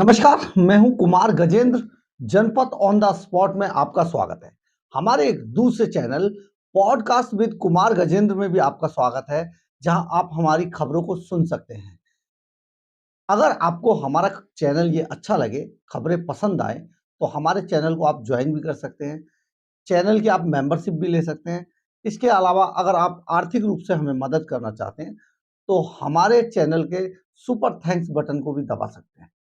नमस्कार, मैं हूं कुमार गजेंद्र। जनपद ऑन द स्पॉट में आपका स्वागत है। हमारे एक दूसरे channel podcast with Kumar Gajendra में भी आपका स्वागत है, जहां आप हमारी खबरों को सुन सकते हैं। अगर आपको हमारा चैनल ये अच्छा लगे, खबरें पसंद आए, तो हमारे चैनल को आप ज्वाइन भी कर सकते हैं। चैनल की आप मेंबरशिप भी ले सकते हैं। इसके अलावा अगर आप आर्थिक रूप से हमें मदद करना चाहते हैं, तो हमारे चैनल के सुपर थैंक्स बटन को भी दबा सकते हैं।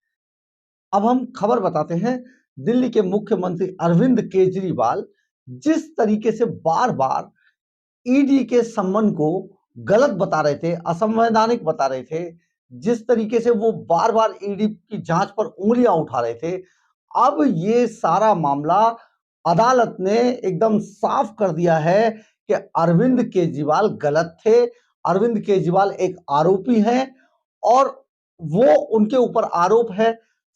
अब हम खबर बताते हैं। दिल्ली के मुख्यमंत्री अरविंद केजरीवाल जिस तरीके से बार बार ईडी के सम्मन को गलत बता रहे थे, असंवैधानिक बता रहे थे, जिस तरीके से वो बार बार ईडी की जांच पर उंगलियां उठा रहे थे, अब ये सारा मामला अदालत ने एकदम साफ कर दिया है कि अरविंद केजरीवाल गलत थे। अरविंद केजरीवाल एक आरोपी हैं और वो उनके ऊपर आरोप है।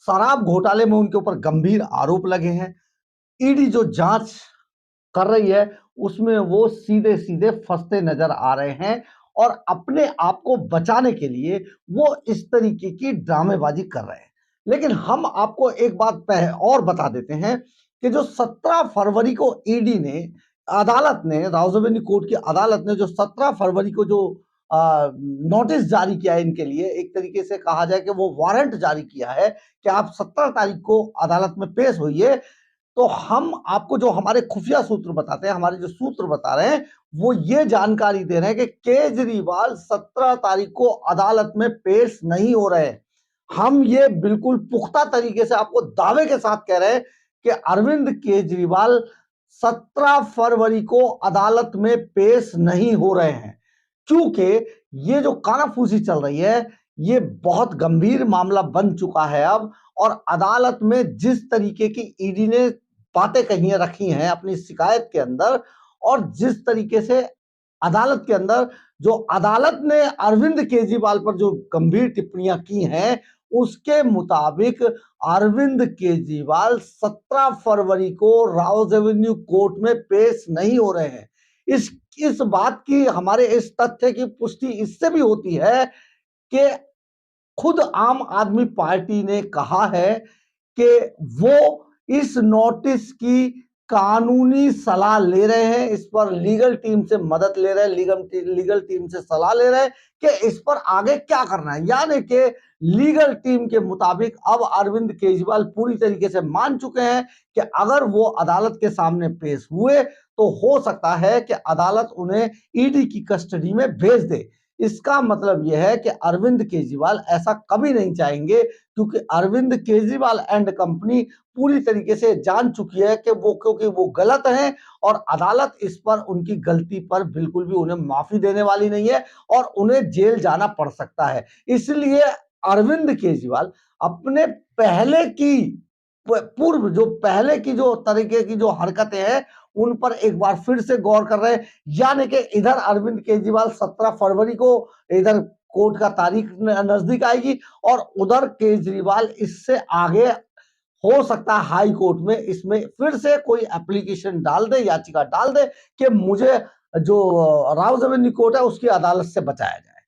शराब घोटाले में उनके ऊपर गंभीर आरोप लगे हैं। ईडी जो जांच कर रही है उसमें वो सीधे सीधे फंसते नजर आ रहे हैं और अपने आप को बचाने के लिए वो इस तरीके की ड्रामेबाजी कर रहे हैं। लेकिन हम आपको एक बात और बता देते हैं कि जो 17 फरवरी को ईडी ने अदालत ने राउज एवेन्यू कोर्ट की अदालत ने जो 17 फरवरी को जो नोटिस जारी किया है इनके लिए, एक तरीके से कहा जाए कि वो वारंट जारी किया है कि आप 17 तारीख को अदालत में पेश होइए। तो हम आपको जो हमारे खुफिया सूत्र बताते हैं, हमारे जो सूत्र बता रहे हैं, वो ये जानकारी दे रहे हैं कि केजरीवाल 17 तारीख को अदालत में पेश नहीं हो रहे हैं। हम ये बिल्कुल पुख्ता तरीके से आपको दावे के साथ कह रहे हैं कि अरविंद केजरीवाल 17 फरवरी को अदालत में पेश नहीं हो रहे हैं, क्योंकि ये जो कानाफूसी चल रही है ये बहुत गंभीर मामला बन चुका है अब। और अदालत में जिस तरीके की ईडी ने बातें कही रखी हैं अपनी शिकायत के अंदर, और जिस तरीके से अदालत के अंदर जो अदालत ने अरविंद केजरीवाल पर जो गंभीर टिप्पणियां की हैं, उसके मुताबिक अरविंद केजरीवाल 17 फरवरी को राउज एवेन्यू कोर्ट में पेश नहीं हो रहे हैं। इस बात की, हमारे इस तथ्य की पुष्टि इससे भी होती है कि खुद आम आदमी पार्टी ने कहा है कि वो इस नोटिस की कानूनी सलाह ले रहे हैं, इस पर लीगल टीम से मदद ले रहे हैं, लीगल टीम से सलाह ले रहे हैं कि इस पर आगे क्या करना है। यानी कि लीगल टीम के मुताबिक अब अरविंद केजरीवाल पूरी तरीके से मान चुके हैं कि अगर वो अदालत के सामने पेश हुए तो हो सकता है कि अदालत उन्हें ईडी की कस्टडी में भेज दे। इसका मतलब यह है कि अरविंद केजरीवाल ऐसा कभी नहीं चाहेंगे, क्योंकि अरविंद केजरीवाल एंड कंपनी पूरी तरीके से जान चुकी है कि क्योंकि वो गलत हैं और अदालत इस पर, उनकी गलती पर बिल्कुल भी उन्हें माफी देने वाली नहीं है और उन्हें जेल जाना पड़ सकता है। इसलिए अरविंद केजरीवाल अपने पहले की जो तरीके की जो हरकतें हैं उन पर एक बार फिर से गौर कर रहे हैं। यानी कि इधर अरविंद केजरीवाल 17 फरवरी को इधर कोर्ट का तारीख नजदीक आएगी और उधर केजरीवाल इससे आगे हो सकता है हाई कोर्ट में इसमें फिर से कोई एप्लीकेशन डाल दे, याचिका डाल दे कि मुझे जो राउज एवेन्यू कोर्ट है उसकी अदालत से बचाया जाए।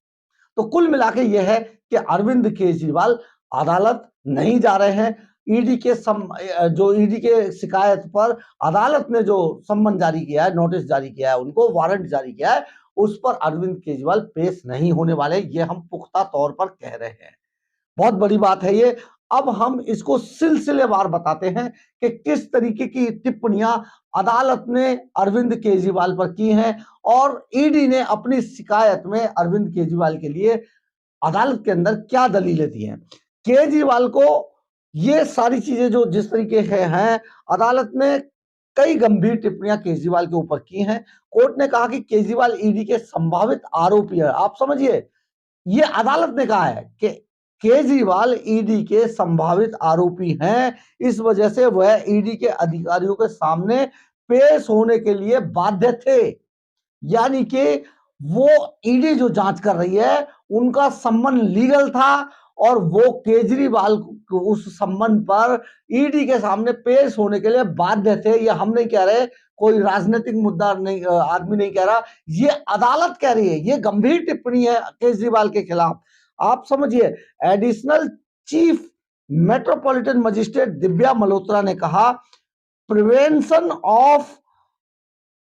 तो कुल मिला के यह है कि अरविंद केजरीवाल अदालत नहीं जा रहे हैं। जो ईडी के शिकायत पर अदालत ने जो सम्मन जारी किया है, नोटिस जारी किया है, उनको वारंट जारी किया है, उस पर अरविंद केजरीवाल पेश नहीं होने वाले, ये हम पुख्ता तौर पर कह रहे हैं। बहुत बड़ी बात है ये। अब हम इसको सिलसिलेवार बताते हैं कि किस तरीके की टिप्पणियां अदालत ने अरविंद केजरीवाल पर की हैं और ईडी ने अपनी शिकायत में अरविंद केजरीवाल के लिए अदालत के अंदर क्या दलीलें दी हैं। केजरीवाल को ये सारी चीजें जो जिस तरीके से हैं, अदालत ने कई गंभीर टिप्पणियां केजरीवाल के ऊपर की हैं। कोर्ट ने कहा कि केजरीवाल ईडी के संभावित आरोपी है। आप समझिए, ये अदालत ने कहा है कि केजरीवाल ईडी के संभावित आरोपी हैं, इस वजह से वह ईडी के अधिकारियों के सामने पेश होने के लिए बाध्य थे। यानी कि वो ईडी जो जांच कर रही है उनका सम्मन लीगल था और वो केजरीवाल को उस सम्मन पर ईडी के सामने पेश होने के लिए बाध्य थे। ये हम नहीं कह रहे, कोई राजनीतिक मुद्दा नहीं, आदमी नहीं कह रहा, ये अदालत कह रही है। ये गंभीर टिप्पणी है केजरीवाल के खिलाफ। आप समझिए, additional chief metropolitan magistrate Divya Malhotra ने कहा, prevention of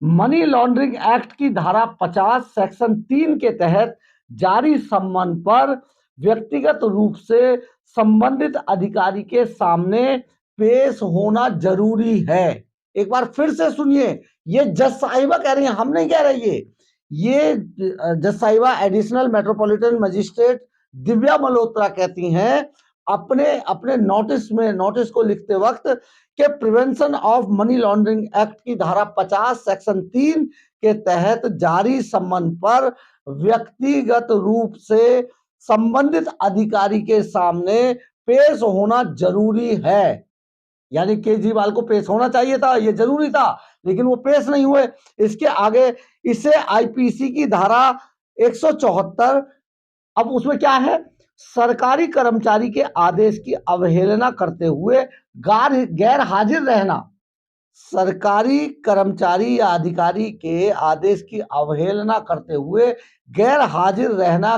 money laundering act की धारा 50 सेक्शन 3 के तहत जारी सम्मन पर व्यक्तिगत रूप से संबंधित अधिकारी के सामने पेश होना जरूरी है। एक बार फिर से सुनिए, ये जज साहिबा कह रही हैं, हम नहीं कह रहे। ये जज साहिबा additional metropolitan magistrate Divya Malhotra कहती हैं अपने अपने नोटिस को लिखते वक्त के prevention of money laundering act की धारा 50 सेक्शन 3 के तहत जारी सम्मन पर व्यक्तिगत रूप से संबंधित अधिकारी के सामने पेश होना जरूरी है। यानी केजरीवाल को पेश होना चाहिए था, ये जरूरी था, लेकिन वो पेश नहीं हुए। इसके आगे इसे आईपीसी की धारा 174, अब उसमें क्या है, सरकारी कर्मचारी के आदेश की अवहेलना करते हुए गैर हाजिर रहना, सरकारी कर्मचारी या अधिकारी के आदेश की अवहेलना करते हुए गैर हाजिर रहना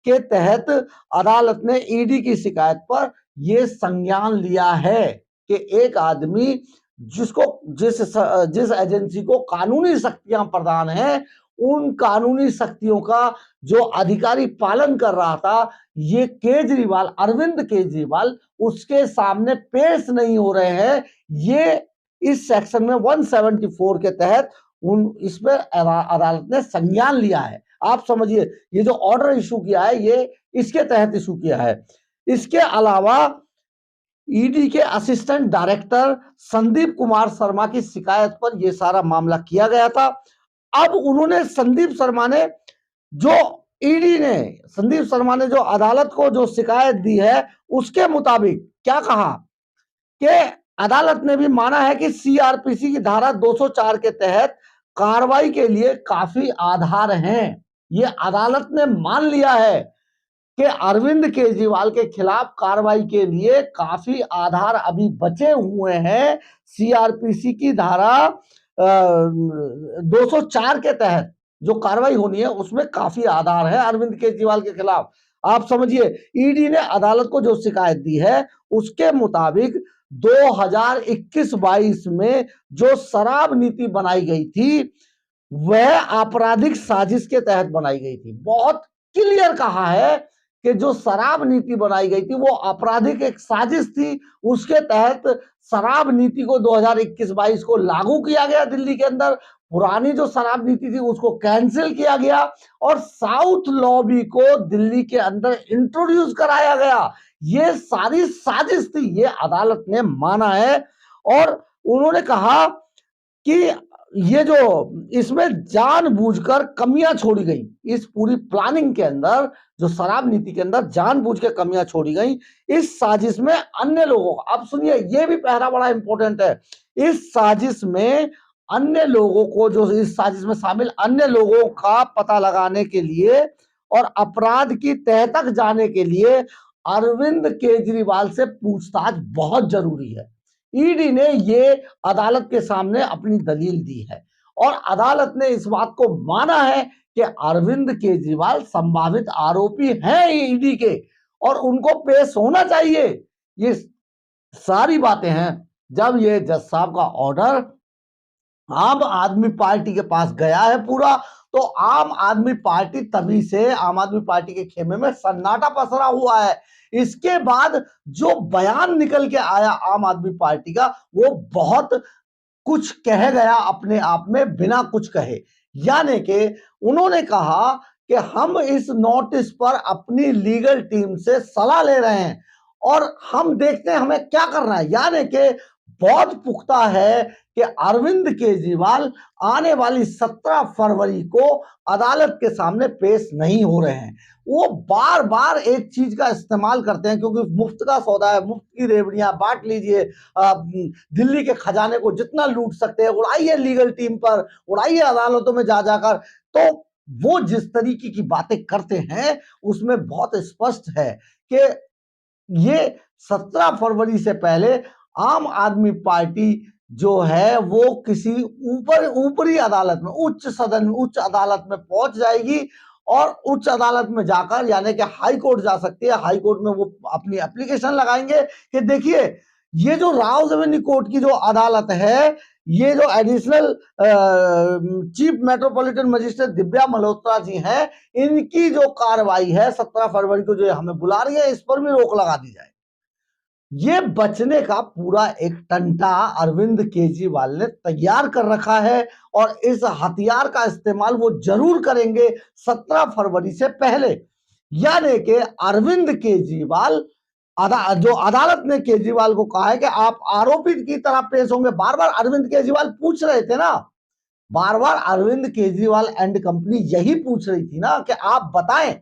के तहत अदालत ने ईडी की शिकायत पर यह संज्ञान लिया है कि एक आदमी जिस एजेंसी को कानूनी शक्तियां प्रदान है, उन कानूनी शक्तियों का जो अधिकारी पालन कर रहा था, ये केजरीवाल, अरविंद केजरीवाल, उसके सामने पेश नहीं हो रहे हैं। ये इस सेक्शन में 174 के तहत इस पर अदालत ने संज्ञान लिया है। आप समझिए, ये जो ऑर्डर इशू किया है, ये इसके तहत इशू किया है। इसके अलावा ईडी के असिस्टेंट डायरेक्टर संदीप कुमार शर्मा की शिकायत पर यह सारा मामला किया गया था। अब उन्होंने संदीप शर्मा ने जो अदालत को जो शिकायत दी है, उसके मुताबिक क्या कहा कि अदालत ने भी माना है कि सीआरपीसी की धारा 204 के तहत कार्रवाई के लिए काफी आधार हैं। ये अदालत ने मान लिया है कि अरविंद केजरीवाल के खिलाफ कार्रवाई के लिए काफी आधार अभी बचे हुए हैं। सीआरपीसी की धारा 204 के तहत जो कार्रवाई होनी है, उसमें काफी आधार है अरविंद केजरीवाल के खिलाफ। आप समझिए, ईडी ने अदालत को जो शिकायत दी है, उसके मुताबिक 2021-22 में जो शराब नीति बनाई गई थी, वह आपराधिक साजिश के तहत बनाई गई थी। बहुत क्लियर कहा है कि जो शराब नीति बनाई गई थी, वो आपराधिक एक साजिश थी। उसके तहत शराब नीति को 2021-22 को लागू किया गया दिल्ली के अंदर। पुरानी जो शराब नीति थी, उसको कैंसिल किया गया और साउथ लॉबी को दिल्ली के अंदर इंट्रोड्यूस कराया गया। ये सारी साजिश थी, ये अदालत ने माना है। और उन्होंने कहा कि ये जो इसमें जानबूझकर कमियां छोड़ी गई, इस पूरी प्लानिंग के अंदर, जो शराब नीति के अंदर जानबूझ के कमियां छोड़ी गई, इस साजिश में अन्य लोगों को, अब सुनिए, ये भी पहला बड़ा इंपॉर्टेंट है, इस साजिश में अन्य लोगों को, जो इस साजिश में शामिल अन्य लोगों का पता लगाने के लिए और अपराध की तह तक जाने के लिए अरविंद केजरीवाल से पूछताछ बहुत जरूरी है। ईडी ने ये अदालत के सामने अपनी दलील दी है और अदालत ने इस बात को माना है कि अरविंद केजरीवाल संभावित आरोपी हैं ईडी के और उनको पेश होना चाहिए। ये सारी बातें हैं। जब ये जज साहब का ऑर्डर आम आदमी पार्टी के पास गया है पूरा, तो आम आदमी पार्टी, तभी से आम आदमी पार्टी के खेमे में सन्नाटा पसरा हुआ है। इसके बाद जो बयान निकल के आया आम आदमी पार्टी का, वो बहुत कुछ कह गया अपने आप में बिना कुछ कहे। यानी कि उन्होंने कहा कि हम इस नोटिस पर अपनी लीगल टीम से सलाह ले रहे हैं और हम देखते हैं हमें क्या करना है। यानी कि बहुत पुख्ता है कि अरविंद केजरीवाल आने वाली 17 फरवरी को अदालत के सामने पेश नहीं हो रहे हैं। वो बार बार एक चीज का इस्तेमाल करते हैं, क्योंकि मुफ्त का सौदा है, मुफ्त की रेवड़ियां बांट लीजिए, दिल्ली के खजाने को जितना लूट सकते हैं उड़ाइए लीगल टीम पर, उड़ाइए अदालतों में जा जाकर। तो वो जिस तरीके की बातें करते हैं, उसमें बहुत स्पष्ट है कि ये 17 फरवरी से पहले आम आदमी पार्टी जो है वो किसी ऊपरी अदालत में, उच्च अदालत में पहुंच जाएगी और उच्च अदालत में जाकर यानी कि हाई कोर्ट जा सकती है। हाई कोर्ट में वो अपनी एप्लीकेशन लगाएंगे कि देखिए ये जो राव रेवेन्यू कोर्ट की जो अदालत है, ये जो additional chief metropolitan magistrate Divya Malhotra ji हैं, इनकी जो कार्रवाई है 17 फरवरी को जो हमें बुला रही है, इस पर भी रोक लगा दी जाए। ये बचने का पूरा एक टंटा अरविंद केजरीवाल ने तैयार कर रखा है और इस हथियार का इस्तेमाल वो जरूर करेंगे 17 फरवरी से पहले। यानी कि अरविंद केजरीवाल जो अदालत ने केजरीवाल को कहा है कि आप आरोपी की तरह पेश होंगे। बार बार अरविंद केजरीवाल पूछ रहे थे ना, बार बार अरविंद केजरीवाल एंड कंपनी यही पूछ रही थी ना कि आप बताएं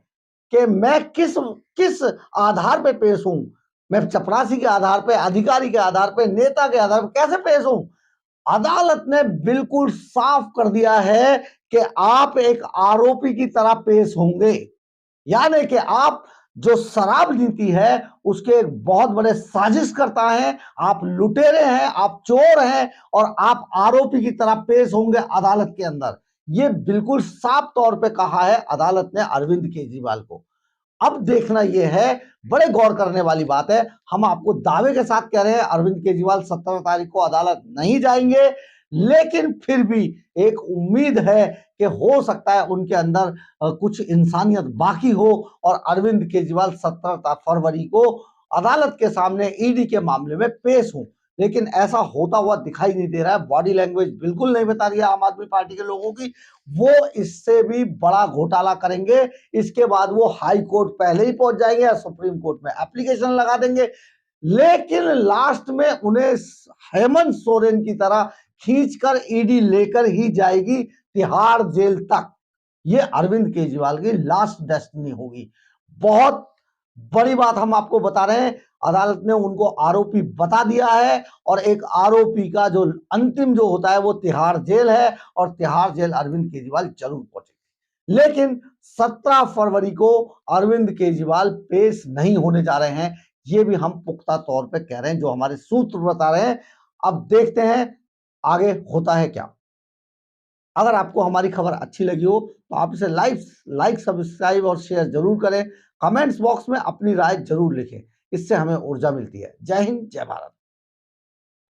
कि मैं किस किस आधार पे पेश हूं, मैं चपरासी के आधार पे, अधिकारी के आधार पे, नेता के आधार पे कैसे पेश हूं। अदालत ने बिल्कुल साफ कर दिया है कि आप एक आरोपी की तरह पेश होंगे। यानी कि आप जो शराब नीति है उसके एक बहुत बड़े साजिश करता है, आप लुटेरे हैं, आप चोर हैं और आप आरोपी की तरह पेश होंगे अदालत के अंदर। ये बिल्कुल साफ तौर पे कहा है अदालत ने अरविंद केजरीवाल को। अब देखना यह है, बड़े गौर करने वाली बात है, हम आपको दावे के साथ कह रहे हैं अरविंद केजरीवाल 17 तारीख को अदालत नहीं जाएंगे, लेकिन फिर भी एक उम्मीद है कि हो सकता है उनके अंदर कुछ इंसानियत बाकी हो और अरविंद केजरीवाल 17 फरवरी को अदालत के सामने ईडी के मामले में पेश हो। लेकिन ऐसा होता हुआ दिखाई नहीं दे रहा है। बॉडी लैंग्वेज बिल्कुल नहीं बता रही है आम आदमी पार्टी के लोगों की। वो इससे भी बड़ा घोटाला करेंगे। इसके बाद वो हाई कोर्ट पहले ही पहुंच जाएंगे या सुप्रीम कोर्ट में एप्लीकेशन लगा देंगे, लेकिन लास्ट में उन्हें हेमंत सोरेन की तरह खींचकर ईडी लेकर ही जाएगी तिहाड़ जेल तक। ये अरविंद केजरीवाल की लास्ट डेस्टिनी होगी। बहुत बड़ी बात हम आपको बता रहे हैं, अदालत ने उनको आरोपी बता दिया है और एक आरोपी का जो अंतिम जो होता है वो तिहाड़ जेल है और तिहाड़ जेल अरविंद केजरीवाल जरूर पहुंचेंगे। लेकिन 17 फरवरी को अरविंद केजरीवाल पेश नहीं होने जा रहे हैं, ये भी हम पुख्ता तौर पे कह रहे हैं, जो हमारे सूत्र बता रहे हैं। अब देखते हैं आगे होता है क्या। अगर आपको हमारी खबर अच्छी लगी हो तो आप इसे लाइक सब्सक्राइब और शेयर जरूर करें। कमेंट्स बॉक्स में अपनी राय जरूर लिखें, इससे हमें ऊर्जा मिलती है। जय हिंद, जय भारत।